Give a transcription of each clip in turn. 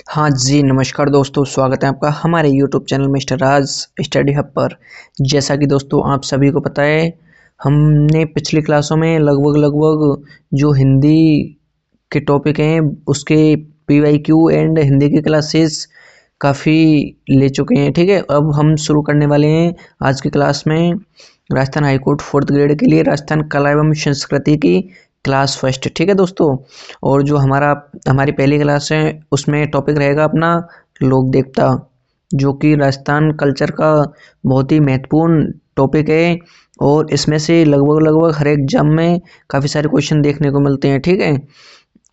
हाँ जी, नमस्कार दोस्तों, स्वागत है आपका हमारे यूट्यूब चैनल मिस्टर राज स्टडी हब पर। जैसा कि दोस्तों आप सभी को पता है, हमने पिछली क्लासों में लगभग जो हिंदी के टॉपिक हैं उसके पीवाईक्यू एंड हिंदी की क्लासेस काफ़ी ले चुके हैं। ठीक है, अब हम शुरू करने वाले हैं आज की क्लास में राजस्थान हाईकोर्ट 4th ग्रेड के लिए राजस्थान कला एवं संस्कृति की क्लास फर्स्ट। ठीक है दोस्तों, और जो हमारी पहली क्लास है उसमें टॉपिक रहेगा अपना लोक देवता, जो कि राजस्थान कल्चर का बहुत ही महत्वपूर्ण टॉपिक है और इसमें से लगभग हर एग्जाम में काफ़ी सारे क्वेश्चन देखने को मिलते हैं। ठीक है,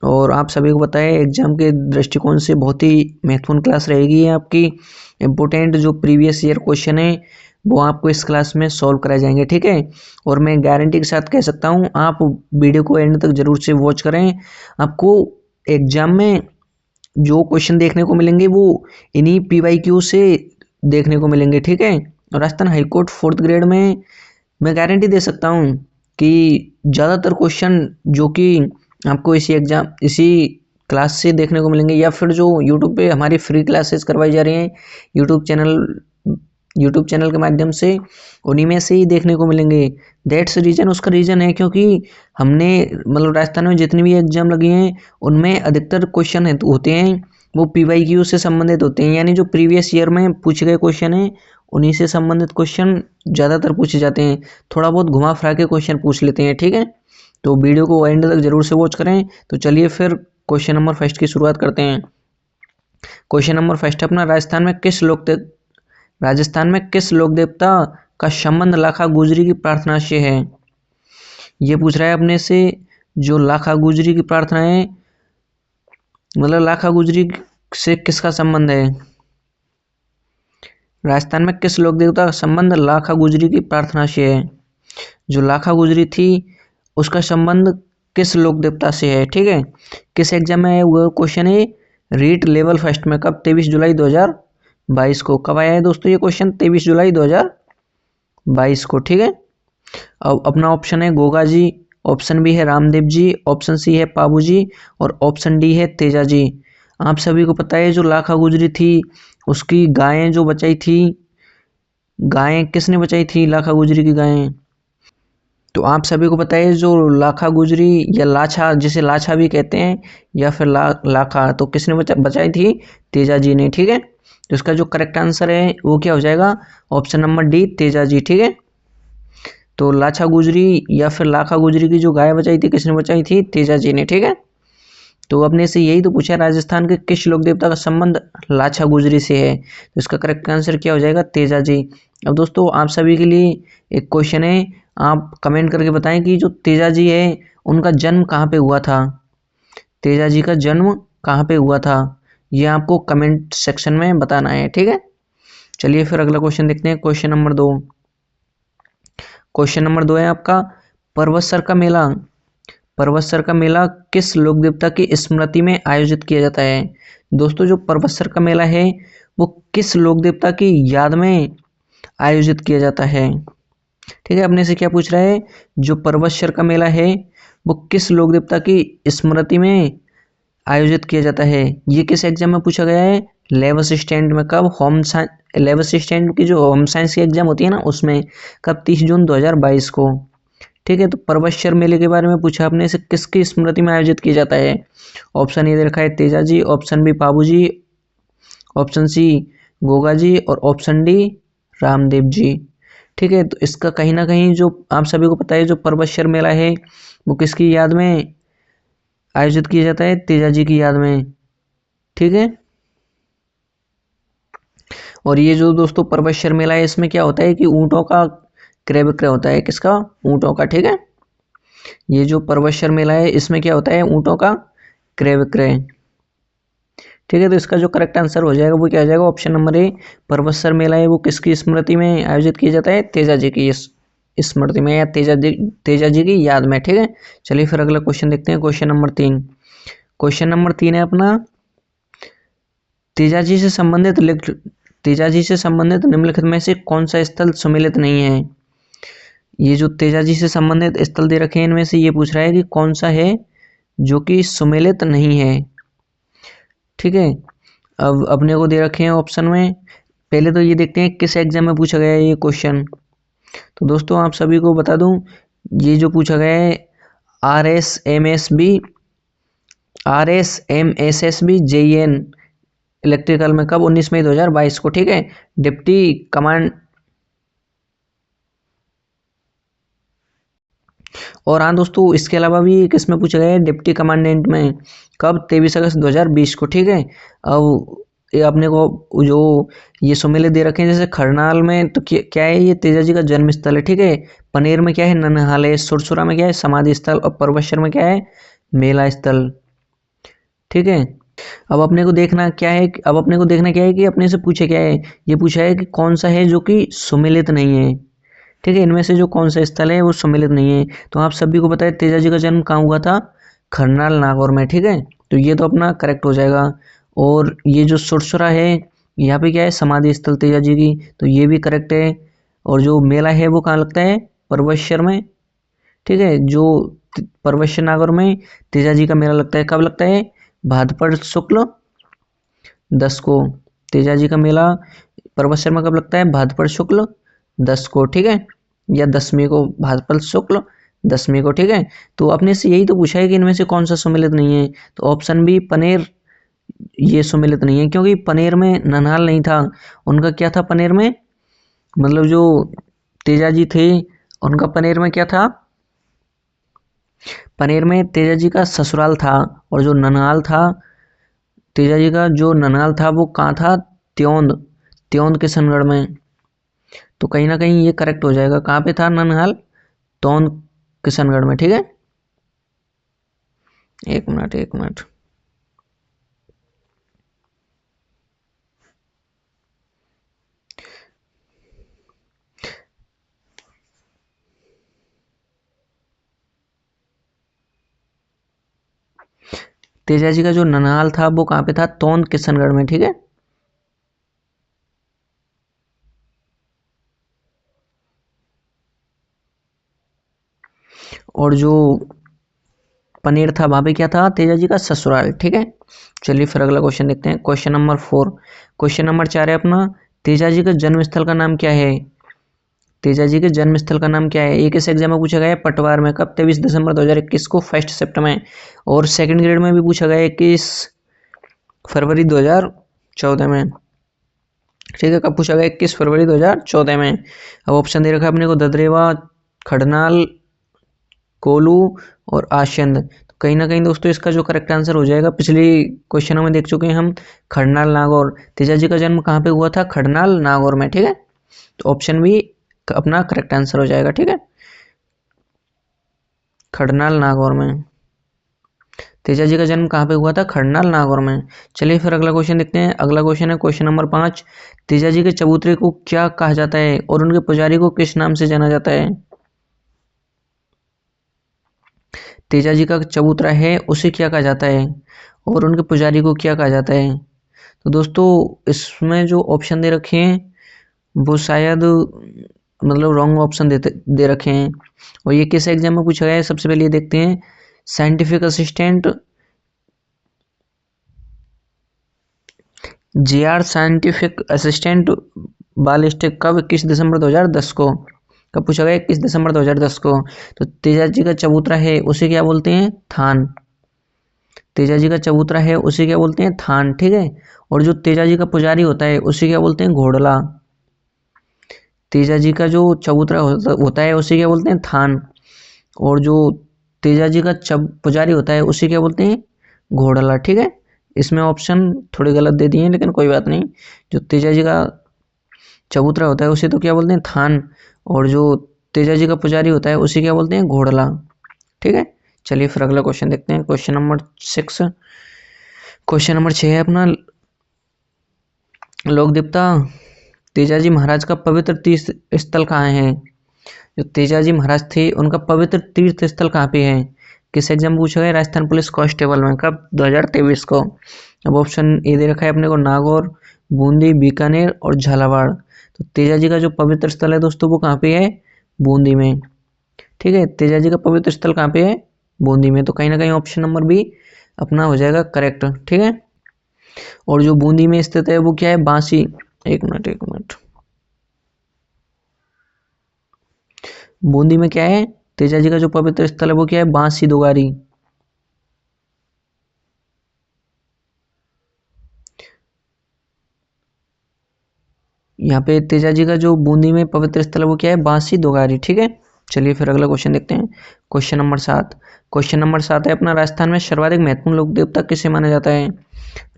और आप सभी को पता है एग्जाम के दृष्टिकोण से बहुत ही महत्वपूर्ण क्लास रहेगी आपकी। इम्पोर्टेंट जो प्रीवियस ईयर क्वेश्चन है वो आपको इस क्लास में सॉल्व कराए जाएंगे। ठीक है, और मैं गारंटी के साथ कह सकता हूँ आप वीडियो को एंड तक जरूर से वॉच करें। आपको एग्जाम में जो क्वेश्चन देखने को मिलेंगे वो इन्हीं पीवाईक्यू से देखने को मिलेंगे। ठीक है, और राजस्थान हाईकोर्ट 4th ग्रेड में मैं गारंटी दे सकता हूँ कि ज़्यादातर क्वेश्चन जो कि आपको इसी क्लास से देखने को मिलेंगे, या फिर जो यूट्यूब पे हमारी फ्री क्लासेस करवाई जा रही हैं यूट्यूब चैनल के माध्यम से, उन्हीं में से ही देखने को मिलेंगे। दैट्स रीज़न, उसका रीज़न है क्योंकि हमने मतलब राजस्थान में जितनी भी एग्जाम लगी हैं उनमें अधिकतर क्वेश्चन होते हैं वो पीवाईक्यू से संबंधित होते हैं, यानी जो प्रीवियस ईयर में पूछे गए क्वेश्चन हैं उन्हीं से संबंधित क्वेश्चन ज़्यादातर पूछे जाते हैं। थोड़ा बहुत घुमा फिरा के क्वेश्चन पूछ लेते हैं। ठीक है, तो वीडियो को एंड तक जरूर से वॉच करें। तो चलिए फिर क्वेश्चन नंबर फर्स्ट की शुरुआत करते हैं। क्वेश्चन नंबर फर्स्ट अपना, राजस्थान में किस लोक देवता का संबंध लाखा गुजरी की प्रार्थना से है। ये पूछ रहा है अपने से, जो लाखा गुजरी की प्रार्थना है मतलब लाखा गुजरी से किसका संबंध है। राजस्थान में किस लोक देवता का संबंध लाखा गुजरी की प्रार्थना से है। जो लाखा गुजरी थी उसका संबंध किस लोक देवता से है। ठीक है, किस एग्जाम में वो क्वेश्चन है, रीट लेवल फर्स्ट में, कब 23 जुलाई 2022 को। कब आया है दोस्तों ये क्वेश्चन, 23 जुलाई 2022 को। ठीक है, अब अपना ऑप्शन है गोगा जी, ऑप्शन बी है रामदेव जी, ऑप्शन सी है पाबू जी और ऑप्शन डी है तेजा जी। आप सभी को पता है जो लाखा गुजरी थी उसकी गायें जो बचाई थी, गायें किसने बचाई थी लाखा गुजरी की गायें। तो आप सभी को पता है जो लाखा गुजरी या लाछा, जिसे लाछा भी कहते हैं या फिर लाखा, तो किसने बचाई थी, तेजा जी ने। ठीक है, तो इसका जो करेक्ट आंसर है वो क्या हो जाएगा, option number D, Teja ji. ठीक है, तो लाछा गुजरी या फिर लाखा गुजरी की जो गाय बचाई थी किसने बचाई थी, तेजा जी ने। ठीक है, तो अपने से यही तो पूछा, राजस्थान के किस लोक देवता का संबंध लाछा गुजरी से है, तो इसका करेक्ट आंसर क्या हो जाएगा, तेजा जी। अब दोस्तों आप सभी के लिए एक क्वेश्चन है, आप कमेंट करके बताएं कि जो तेजा जी है उनका जन्म कहाँ पे हुआ था। तेजा जी का जन्म कहाँ पे हुआ था ये आपको कमेंट सेक्शन में बताना है। ठीक है, चलिए फिर अगला क्वेश्चन देखते हैं। क्वेश्चन नंबर दो है आपका, पर्वतसर का मेला किस लोक देवता की स्मृति में आयोजित किया जाता है। दोस्तों जो पर्वतसर का मेला है वो किस लोक देवता की याद में आयोजित किया जाता है। ठीक है, अपने से क्या पूछ रहा है, जो पर्वतसर का मेला है वो किस लोक देवता की स्मृति में आयोजित किया जाता है। ये किस एग्जाम में पूछा गया है, लेवल स्टैंड में। कब, लेवल स्टैंड की जो होम साइंस की एग्जाम होती है ना उसमें, कब, 30 जून 2022 को। ठीक है, तो पर्वतसर मेले के बारे में पूछा आपने से किसकी स्मृति में आयोजित किया जाता है। ऑप्शन ए दे रखा है तेजा जी, ऑप्शन बी पाबू जी, ऑप्शन सी गोगा जी और ऑप्शन डी रामदेव जी। ठीक है, तो इसका कहीं ना कहीं जो आप सभी को पता है जो पर्वतसर मेला है वो किसकी याद में आयोजित किया जाता है, तेजा जी की याद में। ठीक है, और ये जो दोस्तों पर्वतसर मेला है इसमें क्या होता है कि ऊँटों का क्रय विक्रय होता है, किसका, ऊँटों का। ठीक है, ये जो पर्वतसर मेला है इसमें क्या होता है, ऊँटों का क्रय विक्रय। ठीक है, तो इसका जो करेक्ट आंसर हो जाएगा वो क्या हो जाएगा, ऑप्शन नंबर ए, पर्वतसर मेला है वो किसकी स्मृति में आयोजित किया जाता है, तेजा जी की स्मृति में या तेजा जी की याद में। ठीक है, चलिए फिर अगला क्वेश्चन देखते हैं। क्वेश्चन नंबर तीन है अपना, तेजा जी से संबंधित निम्नलिखित में से कौन सा स्थल सुमेलित नहीं है। ये जो तेजा जी से संबंधित स्थल दे रखे हैं इनमें से ये पूछ रहा है कि कौन सा है जो कि सुमेलित नहीं है। ठीक है, अब अपने को दे रखे हैं ऑप्शन में, पहले तो ये देखते हैं किस एग्जाम में पूछा गया है ये क्वेश्चन। तो दोस्तों आप सभी को बता दूं, ये जो पूछा गया है RSMSB JEN इलेक्ट्रिकल में, कब? 19 मई 2022 को, ठीक है। Deputy command. और हाँ दोस्तों, इसके अलावा भी किसमें पूछा गया है? डिप्टी कमांडेंट में, कब? 23 अगस्त 2020 को, ठीक है। अब ये अपने को जो ये सुमेलित दे रखे हैं, जैसे खरनाल में तो क्या है? ये तेजाजी का जन्म स्थल है, ठीक है। पनेर में क्या है? ननहाल है। सुरसुरा में क्या है? समाधि स्थल। और परवश्वर में क्या है? मेला स्थल, ठीक है। अब अपने को देखना क्या है कि अपने से पूछे क्या है? ये पूछा है कि कौन सा है जो कि सुमेलित नहीं है, ठीक है। इनमें से जो कौन सा स्थल है वो सम्मिलित नहीं है। तो आप सभी को पता है तेजाजी का जन्म कहाँ हुआ था? खरनाल नागौर में, ठीक है। तो ये तो अपना करेक्ट हो जाएगा। और ये जो सुरसुरा है, यहाँ पे क्या है? समाधि स्थल तेजाजी की, तो ये भी करेक्ट है। और जो मेला है वो कहाँ लगता है? परवश्वर में, ठीक है। जो परवश्वर नागौर में तेजाजी का मेला लगता है, कब लगता है? भाद्रपद शुक्ल 10 को। तेजाजी का मेला परवश्वर में कब लगता है? भाद्रपद शुक्ल 10 को, ठीक है। या 10वीं को, भाद्रपद शुक्ल 10वीं को, ठीक है। तो अपने से यही तो पूछा है कि इनमें से कौन सा सुमेलित नहीं है। तो ऑप्शन बी पनेर, ये सुमेलित नहीं है, क्योंकि पनेर में ननहाल नहीं था। उनका क्या था पनेर में? मतलब जो तेजाजी थे उनका पनेर में क्या था? पनेर में तेजाजी का ससुराल था। और जो ननहाल था तेजाजी का, जो ननहाल था वो कहाँ था? त्योंद, त्योंद किशनगढ़ में। तो कहीं ना कहीं ये करेक्ट हो जाएगा। कहाँ पे था ननहाल? त्योंद किशनगढ़ में, ठीक है। एक मिनट। तेजाजी का जो ननहाल था वो कहाँ पे था? त्योंद किशनगढ़ में, ठीक है। और जो पनेर था वहां पे क्या था? तेजाजी का ससुराल, ठीक है। चलिए फिर अगला क्वेश्चन देखते हैं। Question number 4। क्वेश्चन नंबर 4 है अपना, तेजाजी का जन्म स्थल का नाम क्या है? तेजाजी के जन्म स्थल का नाम क्या है? एक इस एग्जाम में पूछा गया है पटवार में, कब? 23 दिसंबर 2021 को, फर्स्ट शिफ्ट में। और सेकंड ग्रेड में भी पूछा गया है 21 फरवरी 2014 में, ठीक है। कब पूछा गया? 21 फरवरी 2014 में। अब ऑप्शन दे रखा है अपने को ददरेवा, खड़नाल, कोलू और आशंद। तो कहीं ना कहीं दोस्तों इसका जो करेक्ट आंसर हो जाएगा, पिछली क्वेश्चनों में देख चुके हैं हम, खड़नाल नागौर। तेजाजी का जन्म कहाँ पे हुआ था? खड़नाल नागौर में, ठीक है। तो ऑप्शन भी अपना करेक्ट आंसर हो जाएगा, ठीक है। खड़नाल नागौर में तेजाजी का जन्म कहाँ पे हुआ था? खड़नाल नागौर में। चलिए फिर अगला क्वेश्चन देखते हैं। अगला क्वेश्चन है क्वेश्चन नंबर 5। तेजाजी के चबूतरे को क्या कहा जाता है और उनके पुजारी को किस नाम से जाना जाता है? तेजाजी का चबूतरा है उसे क्या कहा जाता है और उनके पुजारी को क्या कहा जाता है? तो दोस्तों इसमें जो ऑप्शन दे रखे हैं वो शायद मतलब रॉन्ग ऑप्शन दे रखे हैं। और ये किस एग्जाम में पूछा गया है? सबसे पहले ये देखते हैं। Scientific assistant, JR scientific assistant ballistic, कब? 21 दिसंबर 2010 को। कब पूछा गया? 21 दिसंबर 2010 को। तो तेजाजी का चबूतरा है उसे क्या बोलते हैं? थान। तेजाजी का चबूतरा है उसे क्या बोलते हैं? थान, ठीक है। और जो तेजाजी का पुजारी होता है उसे क्या बोलते हैं? घोड़ला। तेजाजी का जो चबूतरा होता है उसे क्या बोलते हैं? थान। और जो तेजाजी का पुजारी होता है उसे क्या बोलते हैं? घोड़ला, ठीक है। इसमें ऑप्शन थोड़े गलत दे दिए हैं, लेकिन कोई बात नहीं। जो तेजाजी का चबूतरा होता है उसे तो क्या बोलते हैं? थान। और जो तेजाजी का पुजारी होता है उसे क्या बोलते हैं? घोड़ला, ठीक है। चलिए फिर अगला क्वेश्चन देखते हैं। Question number 6। क्वेश्चन नंबर 6 है अपना, लोक देवता तेजाजी महाराज का पवित्र तीर्थ स्थल कहाँ है? जो तेजाजी महाराज थे उनका पवित्र तीर्थ स्थल कहाँ पे है? किस एग्जाम में पूछा गया? राजस्थान पुलिस कांस्टेबल में, कब? 2023 को। अब ऑप्शन ए दे रखा है अपने को नागौर, बूंदी, बीकानेर और झालावाड़। तो तेजाजी का जो पवित्र स्थल है दोस्तों वो कहाँ पे है? बूंदी में, ठीक है। तेजाजी का पवित्र स्थल कहाँ पे है? बूंदी में। तो कहीं ना कहीं ऑप्शन नंबर बी अपना हो जाएगा करेक्ट, ठीक है। और जो बूंदी में स्थित है वो क्या है, बांसी। एक मिनट, बूंदी में क्या है, तेजा जी का जो पवित्र स्थल है वो क्या है, बांसी दुगारी। यहाँ पे तेजा जी का जो बूंदी में पवित्र स्थल है वो क्या है, बांसी दुगारी। ठीक है, चलिए फिर अगला क्वेश्चन देखते हैं। Question number 7। क्वेश्चन नंबर 7 है अपना, राजस्थान में सर्वाधिक महत्वपूर्ण लोक देवता किसे माना जाता है।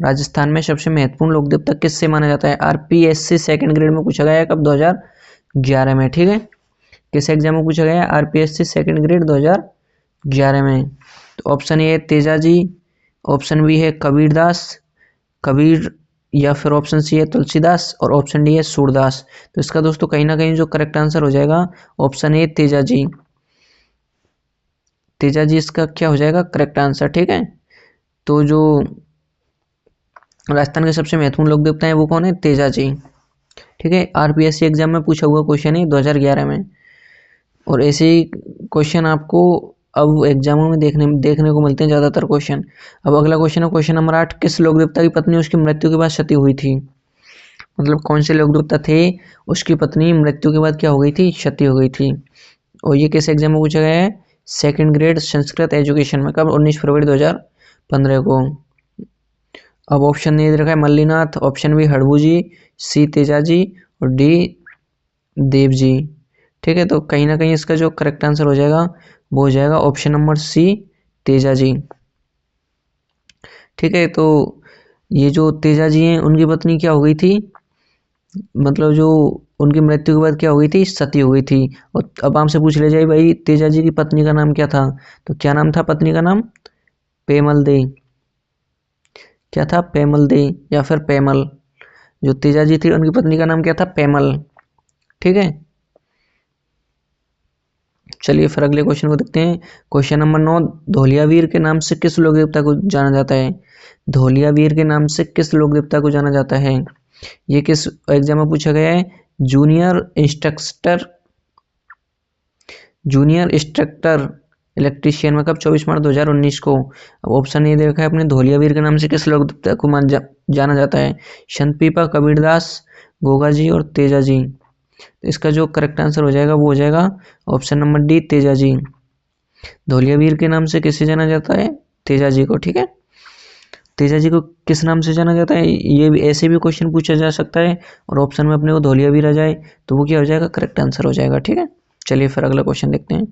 राजस्थान में सबसे महत्वपूर्ण लोक देवता किससे माना जाता है। आरपीएससी सेकंड ग्रेड में पूछा गया है, कब, 2011 में। ठीक है, किस एग्जाम में पूछा गया है, आरपीएससी सेकंड ग्रेड 2011 में। तो ऑप्शन ए है तेजा जी, ऑप्शन बी है कबीर, या फिर ऑप्शन सी है तुलसीदास, और ऑप्शन डी है सूरदास। तो इसका दोस्तों कहीं ना कहीं जो करेक्ट आंसर हो जाएगा ऑप्शन ए तेजा जी। तेजा जी इसका क्या हो जाएगा, करेक्ट आंसर। ठीक है, तो जो राजस्थान के सबसे महत्वपूर्ण लोक देवता है वो कौन है, तेजा जी। ठीक है, आरपीएससी एग्जाम में पूछा हुआ क्वेश्चन है 2011 में, और ऐसे ही क्वेश्चन आपको अब एग्जामों में देखने को मिलते हैं ज़्यादातर क्वेश्चन। अब अगला क्वेश्चन है क्वेश्चन नंबर 8, किस लोक देवता की पत्नी उसकी मृत्यु के बाद सती हुई थी। मतलब कौन से लोक देवता थे, उसकी पत्नी मृत्यु के बाद क्या हो गई थी, सती हो गई थी। और ये किस एग्जाम में पूछा गया है, सेकंड ग्रेड संस्कृत एजुकेशन में, कब, 19 फरवरी 2015 को। अब ऑप्शन ए दे रखा है मल्लीनाथ, ऑप्शन बी हड़बू जी, सी तेजा जी, और डी देव जी। ठीक है, तो कहीं ना कहीं इसका जो करेक्ट आंसर हो जाएगा वो हो जाएगा option number C, Teja ji. ठीक है, तो ये जो तेजा जी हैं उनकी पत्नी क्या हो गई थी, मतलब जो उनकी मृत्यु के बाद क्या हो गई थी, सती हो गई थी। और अब आपसे पूछ ले जाए भाई तेजा जी की पत्नी का नाम क्या था, तो क्या नाम था पत्नी का नाम, पेमल दे। क्या था, पेमल दे या फिर पेमल। जो तेजा जी थी उनकी पत्नी का नाम क्या था, पेमल। ठीक है, चलिए फिर अगले क्वेश्चन को देखते हैं। क्वेश्चन नंबर 9, धोलियावीर के नाम से किस लोक देवता को जाना जाता है। धोलियावीर के नाम से किस लोक देवता को जाना जाता है, ये किस एग्जाम में पूछा गया है, junior instructor junior instructor electrician में, कब, 24 मार्च 2019 को। अब ऑप्शन ये दे रखा है अपने, धोलियावीर के नाम से किस लोक देवता को जाना जाता है। संतपीपा, कबीरदास, गोगा जी और तेजा जी। तो इसका जो करेक्ट आंसर हो जाएगा वो हो जाएगा option number D, Teja ji. धोलियावीर के नाम से किसे जाना जाता है, तेजा जी को। ठीक है, तेजा जी को किस नाम से जाना जाता है, ये भी ऐसे भी क्वेश्चन पूछा जा सकता है, और ऑप्शन में अपने को धोलियावीर आ जाए तो वो क्या हो जाएगा, करेक्ट आंसर हो जाएगा। ठीक है, चलिए फिर अगला क्वेश्चन देखते हैं।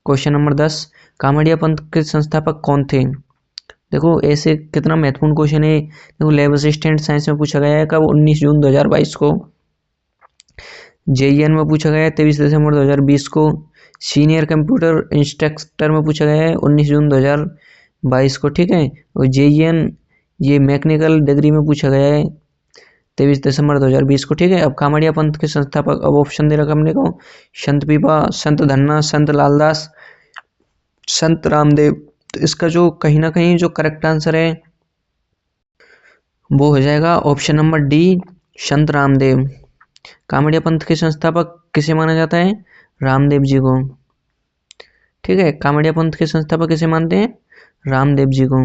क्वेश्चन नंबर 10, कामाड़िया पंथ के संस्थापक कौन थे। देखो ऐसे कितना महत्वपूर्ण क्वेश्चन है। देखो लैब असिस्टेंट साइंस में पूछा गया है, कब, 19 जून 2022 को। जेईएन में पूछा गया है 23 दिसंबर 2020 को। सीनियर कंप्यूटर इंस्ट्रक्टर में पूछा गया है 19 जून 2022 को। ठीक है, और जेईएन ये मैकेनिकल डिग्री में पूछा गया है 23 दिसंबर 2020 को। ठीक है, अब कामाड़िया पंथ के संस्थापक, अब ऑप्शन दे रखा हमने को, संत पीपा, संत धन्ना, संत लालदास, संत रामदेव। तो इसका जो कहीं ना कहीं जो करेक्ट आंसर है वो हो जाएगा ऑप्शन नंबर डी, संत रामदेव। कामाड़िया पंथ के संस्थापक किसे माना जाता है, रामदेव जी को। ठीक है, कामाड़िया पंथ के संस्थापक किसे मानते हैं, रामदेव जी को।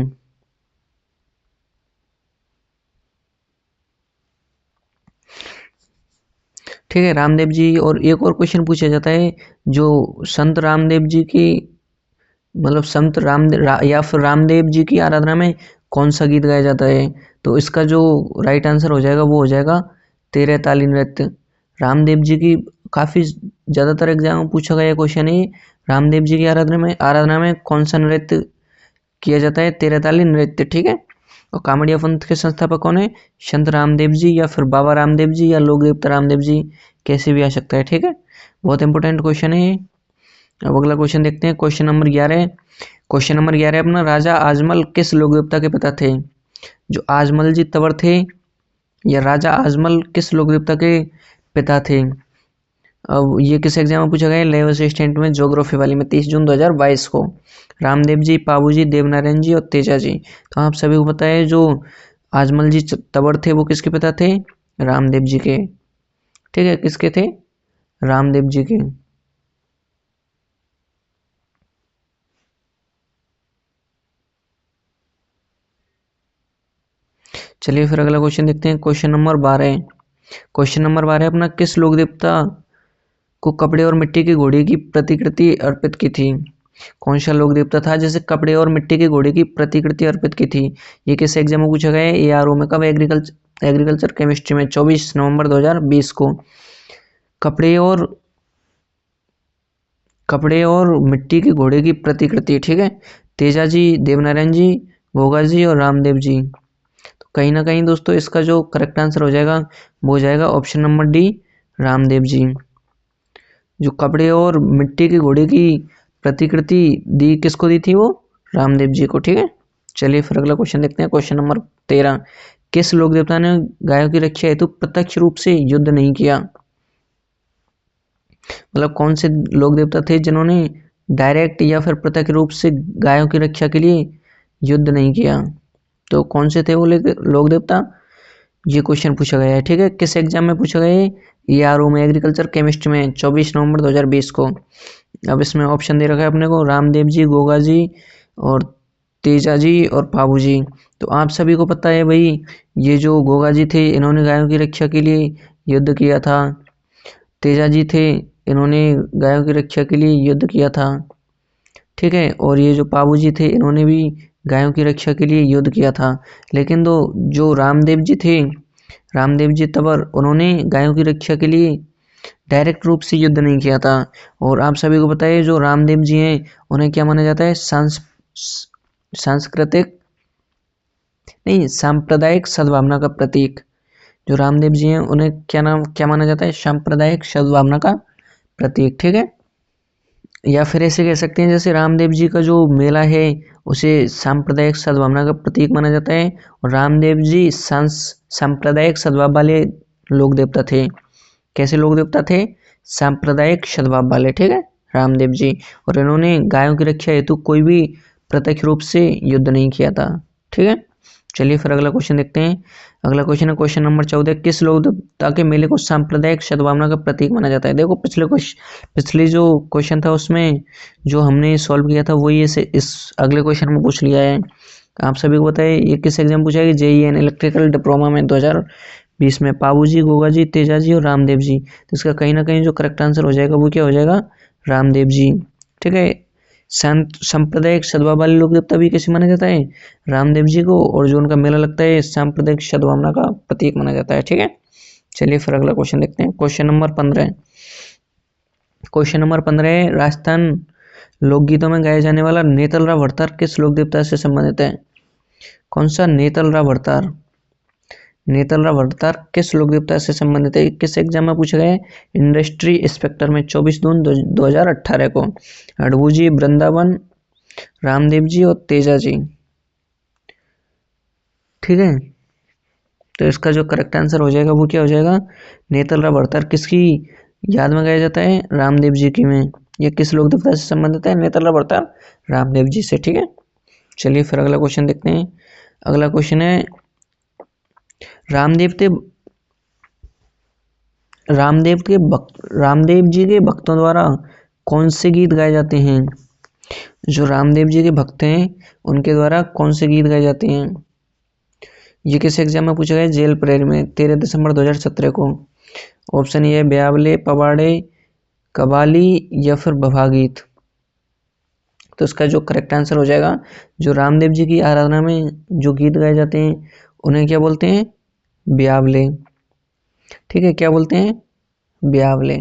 ठीक है, रामदेव जी। और एक और क्वेश्चन पूछा जाता है, जो संत रामदेव जी की, मतलब या फिर रामदेव जी की आराधना में कौन सा गीत गाया जाता है। तो इसका जो राइट आंसर हो जाएगा वो हो जाएगा तेरे ताली नृत्य। रामदेव जी की काफ़ी ज़्यादातर एग्जाम में पूछा गया क्वेश्चन है, रामदेव जी की आराधना में कौन सा नृत्य किया जाता है, तेरे ताली नृत्य। ठीक है, और कामाड़िया पंथ के संस्थापक कौन है, संत रामदेव जी, या फिर बाबा रामदेव जी, या लोक देवता रामदेव जी, कैसे भी आ सकता है। ठीक है, बहुत इंपॉर्टेंट क्वेश्चन है ये। अब अगला क्वेश्चन देखते हैं, क्वेश्चन नंबर 11। क्वेश्चन नंबर 11 अपना, राजा आजमल किस लोक देवता के पिता थे। जो आजमल जी तंवर थे, या राजा आजमल किस लोक देवता के पिता थे। अब ये किस एग्जाम में पूछा गया है, लेवल असिस्टेंट में, ज्योग्राफी वाली में, 30 जून 2022 को। रामदेव जी, पाबू जी, देवनारायण जी और तेजा जी। तो आप सभी को पता है जो आजमल जी तंवर थे वो किसके पिता थे, रामदेव जी के। ठीक है, किसके थे, रामदेव जी के। चलिए फिर अगला क्वेश्चन देखते हैं। Question number 12। क्वेश्चन नंबर 12 अपना, किस लोक देवता को कपड़े और मिट्टी के घोड़े की प्रतिकृति अर्पित की थी? कौन सा लोक देवता था जैसे कपड़े और मिट्टी के घोड़े की प्रतिकृति अर्पित की थी? ये किस एग्जाम में पूछा गया है? ARO में। कब? एग्रीकल्चर केमिस्ट्री में 24 नवंबर 2020 को। कपड़े और मिट्टी के घोड़े की प्रतिकृति, ठीक है। तेजा जी, देवनारायण जी, गोगा जी और रामदेव जी। तो कहीं ना कहीं दोस्तों इसका जो करेक्ट आंसर हो जाएगा वो हो जाएगा option number D, Ramdev ji. जो कपड़े और मिट्टी के घोड़े की प्रतिकृति दी, किसको दी थी? वो रामदेव जी को, ठीक है। चलिए फिर अगला क्वेश्चन देखते हैं। Question number 13। किस लोक देवता ने गायों की रक्षा हेतु प्रत्यक्ष रूप से युद्ध नहीं किया? मतलब कौन से लोक देवता थे जिन्होंने डायरेक्ट या फिर प्रत्यक्ष रूप से गायों की रक्षा के लिए युद्ध नहीं किया? तो कौन से थे वो लोक देवता? ये क्वेश्चन पूछा गया है, ठीक है। किस एग्जाम में पूछा गया है? ARO में, एग्रीकल्चर केमिस्ट्री में 24 नवंबर 2020 को। अब इसमें ऑप्शन दे रखा है अपने को रामदेव जी, गोगा जी और तेजा जी और पाबू जी। तो आप सभी को पता है भाई, ये जो गोगा जी थे इन्होंने गायों की रक्षा के लिए युद्ध किया था। तेजा जी थे, इन्होंने गायों की रक्षा के लिए युद्ध किया था, ठीक है। और ये जो पाबू जी थे इन्होंने भी गायों की रक्षा के लिए युद्ध किया था। लेकिन जो रामदेव जी थे, रामदेव जी तबर उन्होंने गायों की रक्षा के लिए डायरेक्ट रूप से युद्ध नहीं किया था। और आप सभी को पता है जो रामदेव जी हैं उन्हें क्या माना जाता है? सांप्रदायिक सद्भावना का प्रतीक। जो रामदेव जी हैं उन्हें क्या माना जाता है? सांप्रदायिक सद्भावना का प्रतीक, ठीक है। या फिर ऐसे कह सकते हैं जैसे रामदेव जी का जो मेला है उसे सांप्रदायिक सद्भावना का प्रतीक माना जाता है। और रामदेव जी सांप्रदायिक सद्भाव वाले लोक देवता थे। कैसे लोक देवता थे? सांप्रदायिक सद्भाव वाले, ठीक है, रामदेव जी। और इन्होंने गायों की रक्षा हेतु कोई भी प्रत्यक्ष रूप से युद्ध नहीं किया था, ठीक है। चलिए फिर अगला क्वेश्चन देखते हैं। अगला क्वेश्चन है क्वेश्चन नंबर 14। किस लोक देवता के मेले को सांप्रदायिक सद्भावना का प्रतीक माना जाता है? देखो पिछले जो क्वेश्चन था उसमें जो हमने सॉल्व किया था वही इस अगले क्वेश्चन में पूछ लिया है। आप सभी को पता है ये किस एग्जाम पूछा है? JEN इलेक्ट्रिकल डिप्लोमा में 2020 में। पाबू जी, गोगा जी, तेजा जी और रामदेव जी। तो इसका कहीं ना कहीं जो करेक्ट आंसर हो जाएगा वो क्या हो जाएगा? रामदेव जी, ठीक है। सांप्रदायिक सद्भाव वाले लोक देवता भी कैसे माना जाता है? रामदेव जी को। और जो उनका मेला लगता है सांप्रदायिक सद्भावना का प्रतीक माना जाता है, ठीक है। चलिए फिर अगला क्वेश्चन देखते हैं। Question number 15। क्वेश्चन नंबर 15 है, राजस्थान लोकगीतों में गाया जाने वाला नेतलरा भरतार किस लोक देवता से संबंधित है? कौन सा नेतलरा भरतार? नेतलरा भरतार किस लोक देवता से संबंधित है? किस एग्जाम में पूछा गया है? इंडस्ट्री इंस्पेक्टर में 24 जून 2018 को। अड़बू जी, वृंदावन, रामदेव जी और तेजा जी, ठीक है। तो इसका जो करेक्ट आंसर हो जाएगा वो क्या हो जाएगा? नेतलरा भरतार किसकी याद में गाया जाता है? रामदेव जी की में। ये किस लोक देवता से संबंधित है? नेतलरा भरतार रामदेव जी से, ठीक है। चलिए फिर अगला क्वेश्चन देखते हैं। अगला क्वेश्चन है, रामदेव जी के भक्तों द्वारा कौन से गीत गाए जाते हैं? जो रामदेव जी के भक्त हैं उनके द्वारा कौन से गीत गाए जाते हैं? ये किस एग्जाम में पूछा गया? जेल प्रेयर में 13 दिसंबर 2017 को। ऑप्शन ए है ब्यावले, पवाड़े, कवाली या फिर भवागीत। तो इसका जो करेक्ट आंसर हो जाएगा, जो रामदेव जी की आराधना में जो गीत गाए जाते हैं उन्हें क्या बोलते हैं? ब्यावले, ठीक है। क्या बोलते हैं? ब्यावले।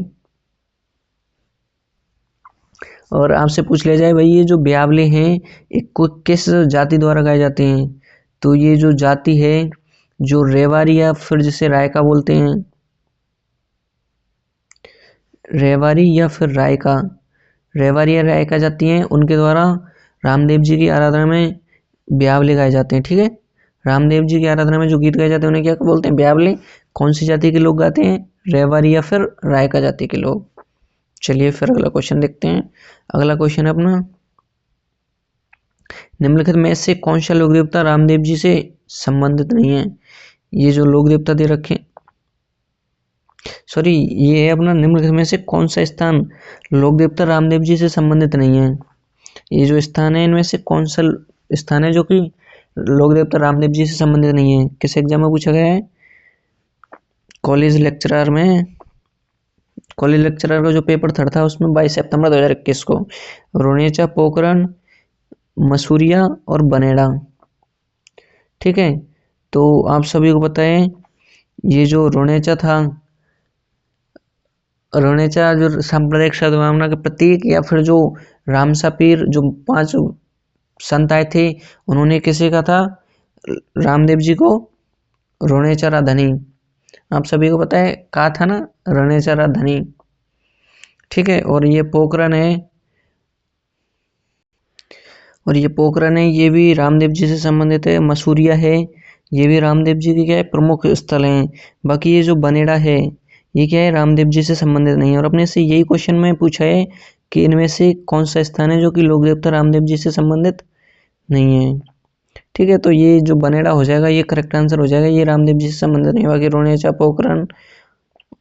और आपसे पूछ लिया जाए भाई ये जो ब्यावले हैं एक किस जाति द्वारा गाए जाते हैं? तो ये जो जाति है जो रेवारी या फिर जिसे रायका बोलते हैं, रेवारी या फिर रायका, रेवारी या रायका जाति हैं उनके द्वारा रामदेव जी की आराधना में ब्यावले गाए जाते हैं, ठीक है। रामदेव जी की आराधना में जो गीत गाए जाते हैं उन्हें क्या बोलते हैं? ब्यावले। कौन सी जाति के लोग गाते हैं? रेवारी या फिर रायका जाति के लोग। चलिए फिर अगला क्वेश्चन देखते हैं। अगला क्वेश्चन है अपना, निम्नलिखित में से कौन सा लोक देवता रामदेव जी से संबंधित नहीं है? ये जो लोक देवता दे रखे, सॉरी, ये है अपना, निम्नलिखित में से कौन सा स्थान लोक देवता रामदेव जी से संबंधित नहीं है? ये जो स्थान है इनमें से कौन सा स्थान है जो कि लोक देवता रामदेव जी से संबंधित नहीं है। किस एग्जाम में पूछा गया है? कॉलेज लेक्चरर में। कॉलेज लेक्चरर का जो पेपर थर्ड था उसमें 22 सितंबर 2021 को रोनेचा, पोखरण, मसूरिया और बनेड़ा। ठीक है, तो आप सभी को पता है ये जो रोनेचा था, रोनेचा जो सांप्रदायिक सद्भावना के प्रतीक, या फिर जो रामसा पीर जो 5 संत आए थे उन्होंने किसे कहा था? रामदेव जी को रोनेचा राधनी। आप सभी को पता है, कहा था ना रोनेचा राधनी। ठीक है, और ये पोखरण है, ये भी रामदेव जी से संबंधित है। मसूरिया है, ये भी रामदेव जी की क्या है? प्रमुख स्थल हैं। बाकी ये जो बनेड़ा है ये क्या है? रामदेव जी से संबंधित नहीं है। और अपने से यही क्वेश्चन में पूछा है कि इनमें से कौन सा स्थान है जो कि लोक देवता रामदेव जी से संबंधित नहीं है। ठीक है, तो ये जो बनेड़ा हो जाएगा ये करेक्ट आंसर हो जाएगा, ये रामदेव जी से संबंधित नहीं। बाकी रोनेचा, पोखरण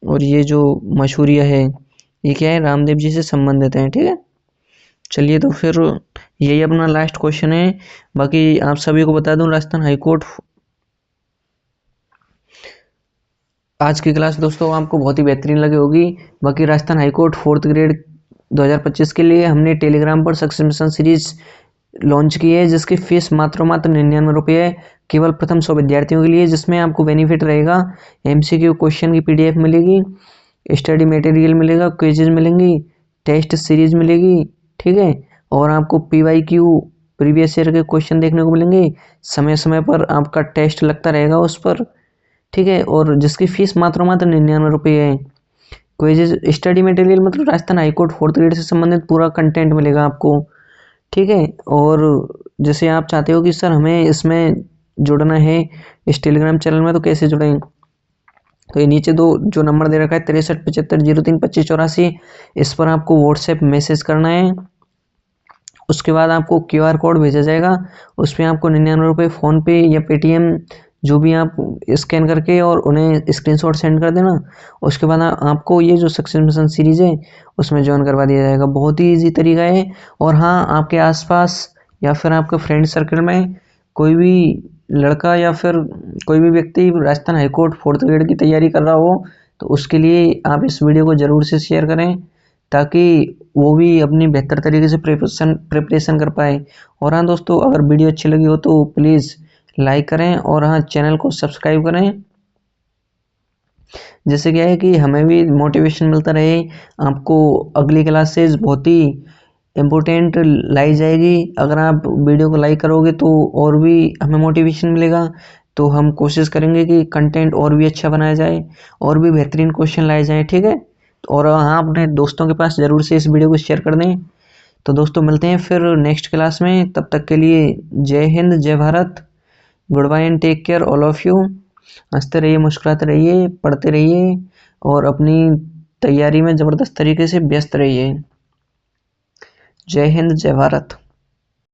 और ये जो मसूरिया है ये क्या है? रामदेव जी से संबंधित है। ठीक है, चलिए तो फिर यही अपना लास्ट क्वेश्चन है। बाकी आप सभी को बता दूं, राजस्थान हाईकोर्ट आज की क्लास दोस्तों आपको बहुत ही बेहतरीन लगी होगी। बाकी राजस्थान हाईकोर्ट 4th ग्रेड 2025 के लिए हमने टेलीग्राम पर सक्सेस मिशन सीरीज लॉन्च की है, जिसकी फीस मात्र 99 है, केवल प्रथम 100 विद्यार्थियों के लिए, जिसमें आपको बेनिफिट रहेगा MCQ क्वेश्चन की PDF मिलेगी, स्टडी मटेरियल मिलेगा, क्विजेज मिलेंगी, टेस्ट सीरीज मिलेगी। ठीक है, और आपको PYQ प्रीवियस ईयर के क्वेश्चन देखने को मिलेंगे, समय समय पर आपका टेस्ट लगता रहेगा उस पर। ठीक है, और जिसकी फीस मात्र 99 है। क्विजेज, स्टडी मटेरियल मतलब राजस्थान हाईकोर्ट 4th ग्रेड से संबंधित पूरा कंटेंट मिलेगा आपको। ठीक है, और जैसे आप चाहते हो कि सर हमें इसमें जुड़ना है इस टेलीग्राम चैनल में, तो कैसे जुड़ें? तो ये नीचे दो जो नंबर दे रखा है 6375032584, इस पर आपको व्हाट्सएप मैसेज करना है। उसके बाद आपको QR कोड भेजा जाएगा, उस पर आपको 99 फ़ोन पे या पेटीएम जो भी आप स्कैन करके और उन्हें स्क्रीनशॉट सेंड कर देना। उसके बाद आपको ये जो सक्सेस मिशन सीरीज है उसमें ज्वाइन करवा दिया जाएगा। बहुत ही ईजी तरीका है। और हाँ, आपके आसपास या फिर आपके फ्रेंड सर्कल में कोई भी लड़का या फिर कोई भी व्यक्ति राजस्थान हाईकोर्ट 4th ग्रेड की तैयारी कर रहा हो तो उसके लिए आप इस वीडियो को ज़रूर से शेयर करें, ताकि वो भी अपनी बेहतर तरीके से प्रिपरेशन कर पाए। और हाँ दोस्तों, अगर वीडियो अच्छी लगी हो तो प्लीज़ लाइक करें और हाँ चैनल को सब्सक्राइब करें, जिससे क्या है कि हमें भी मोटिवेशन मिलता रहे। आपको अगली क्लासेस बहुत ही इम्पोर्टेंट लाई जाएगी। अगर आप वीडियो को लाइक करोगे तो और भी हमें मोटिवेशन मिलेगा। तो हम कोशिश करेंगे कि कंटेंट और भी अच्छा बनाया जाए और भी बेहतरीन क्वेश्चन लाए जाएँ। ठीक है, और हाँ अपने दोस्तों के पास ज़रूर से इस वीडियो को शेयर कर दें। तो दोस्तों मिलते हैं फिर नेक्स्ट क्लास में, तब तक के लिए जय हिंद, जय Bharat, good bye and take care all of you. हंसते रहिए, मुस्कुराते रहिए, पढ़ते रहिए और अपनी तैयारी में ज़बरदस्त तरीके से व्यस्त रहिए। जय हिंद, जय भारत।